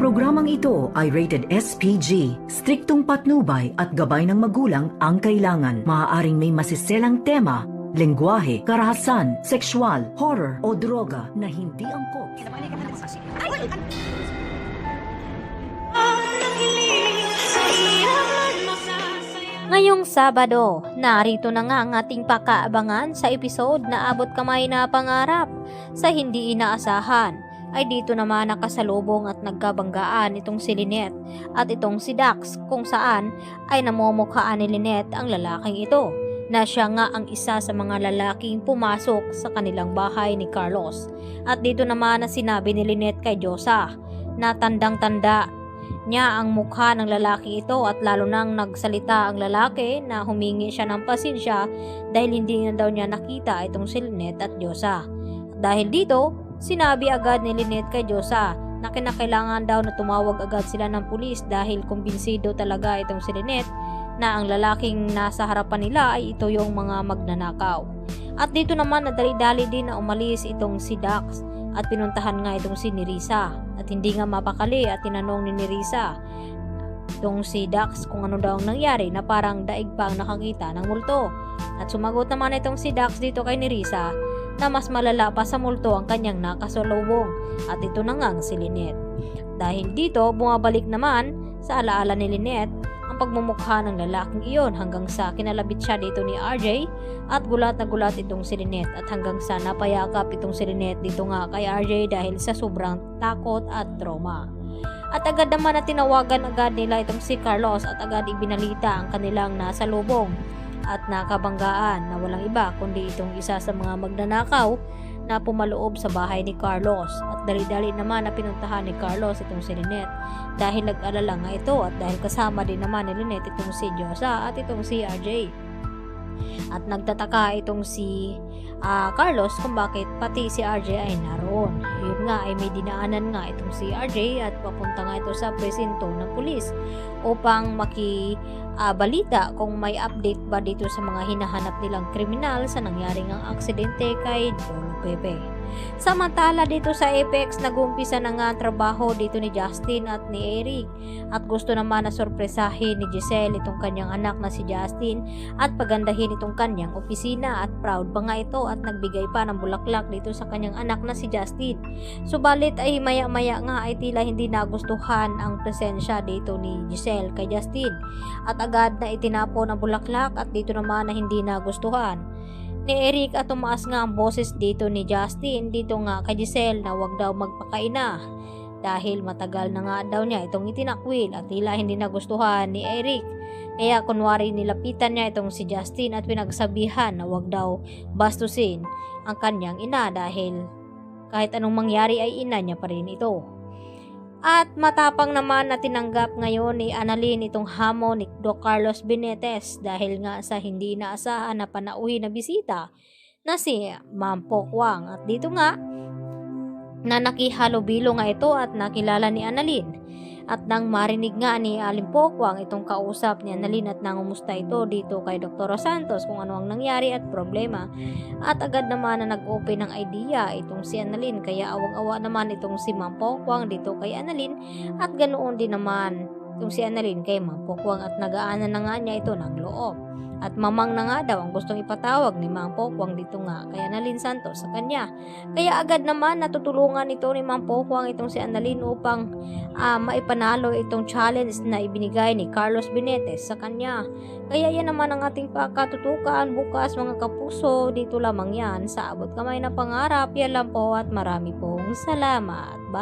programang ito ay rated SPG. Striktong patnubay at gabay ng magulang ang kailangan. Maaaring may masiselang tema, lengguwahe, karahasan, sexual, horror o droga na hindi angkop. Ngayong Sabado, narito na nga ang ating pakaabangan sa episode na Abot Kamay na Pangarap. Sa hindi inaasahan, ay dito naman nakasalubong at nagkabanggaan itong si Lynette at itong si Dax, kung saan ay namumukhaan ni Lynette ang lalaking ito na siya nga ang isa sa mga lalaking pumasok sa kanilang bahay ni Carlos. At dito naman na sinabi ni Lynette kay Diyosa na tandang-tanda niya ang mukha ng lalaki ito, at lalo nang nagsalita ang lalaki na humingi siya ng pasensya dahil hindi na daw niya nakita itong si Lynette at Diyosa. Dahil dito, sinabi agad ni Lynette kay Diyosa na kinakailangan daw na tumawag agad sila ng pulis dahil kumbinsido talaga itong si Lynette na ang lalaking nasa harapan nila ay ito yung mga magnanakaw. At dito naman nadali-dali din na umalis itong si Dax at pinuntahan nga itong si Nerissa, at hindi nga mapakali at tinanong ni Nerissa itong si Dax kung ano daw ang nangyari, na parang daig pa ang nakakita ng multo. At sumagot naman itong si Dax dito kay Nerissa na mas malala pa sa multo ang kanyang nakasalubong, at ito na nga si Lynette. Dahil dito, bumabalik naman sa alaala ni Lynette ang pagmumukha ng lalaking iyon hanggang sa kinalabit siya dito ni RJ, at gulat na gulat itong si Lynette, at hanggang sa napayakap itong si Lynette dito nga kay RJ dahil sa sobrang takot at trauma. At agad naman na tinawagan agad nila itong si Carlos at agad ibinalita ang kanilang nasalubong at nakabanggaan na walang iba kundi itong isa sa mga magnanakaw na pumaloob sa bahay ni Carlos. At dali-dali naman na pinuntahan ni Carlos itong si Lynette dahil nag-alala nga ito, at dahil kasama din naman ni Lynette itong si Diyosa at itong si RJ. At nagtataka itong si Carlos kung bakit pati si RJ ay naroon. Yun nga ay may dinaanan nga itong si RJ at papunta nga ito sa presinto ng pulis upang makibalita kung may update ba dito sa mga hinahanap nilang kriminal sa nangyaring ang aksidente kay Lolo Pepe. Samantala dito sa Apex, nag-uumpisa na nga ang trabaho dito ni Justin at ni Eric, at gusto naman na sorpresahin ni Giselle itong kanyang anak na si Justin at pagandahin itong kanyang opisina, at proud pa nga ito at nagbigay pa ng bulaklak dito sa kanyang anak na si Justin. Subalit ay maya-maya nga ay tila hindi nagustuhan ang presensya dito ni Giselle kay Justin, at agad na itinapon ang bulaklak, at dito naman na hindi nagustuhan ni Eric at tumaas nga ang boses dito ni Justin dito nga kay Giselle na wag daw magpakaina dahil matagal na nga daw niya itong itinakwil, at tila hindi nagustuhan ni Eric. Kaya kunwari nilapitan niya itong si Justin at pinagsabihan na wag daw bastusin ang kanyang ina dahil kahit anong mangyari ay ina niya pa rin ito. At matapang naman na tinanggap ngayon ni Annalyn itong hamon ni Doc Carlos Benitez dahil nga sa hindi inaasahan na panauhin na bisita na si Ma'am Pokwang. At dito nga na nakihalubilo nga ito at nakilala ni Annalyn. At nang marinig nga ni Aling Pokwang itong kausap ni Annalyn at nangumusta ito dito kay Dr. Santos kung ano ang nangyari at problema, at agad naman na nag-open ng idea itong si Annalyn, kaya awang-awa naman itong si Ma'am Pokwang dito kay Annalyn, at ganoon din naman itong si Annalyn kay Ma'am Pokwang, at nagaanan na nga niya ito ng loob. At mamang na nga daw ang gustong ipatawag ni Ma'am Pokwang dito nga kay Annalyn Santos sa kanya. Kaya agad naman natutulungan ito ni Ma'am Pokwang itong si Annalyn upang maipanalo itong challenge na ibinigay ni Carlos Benitez sa kanya. Kaya yan naman ang ating pakatutukan bukas mga kapuso. Dito lamang yan sa Abot Kamay na Pangarap. Yan lang po, at marami pong salamat. Bye!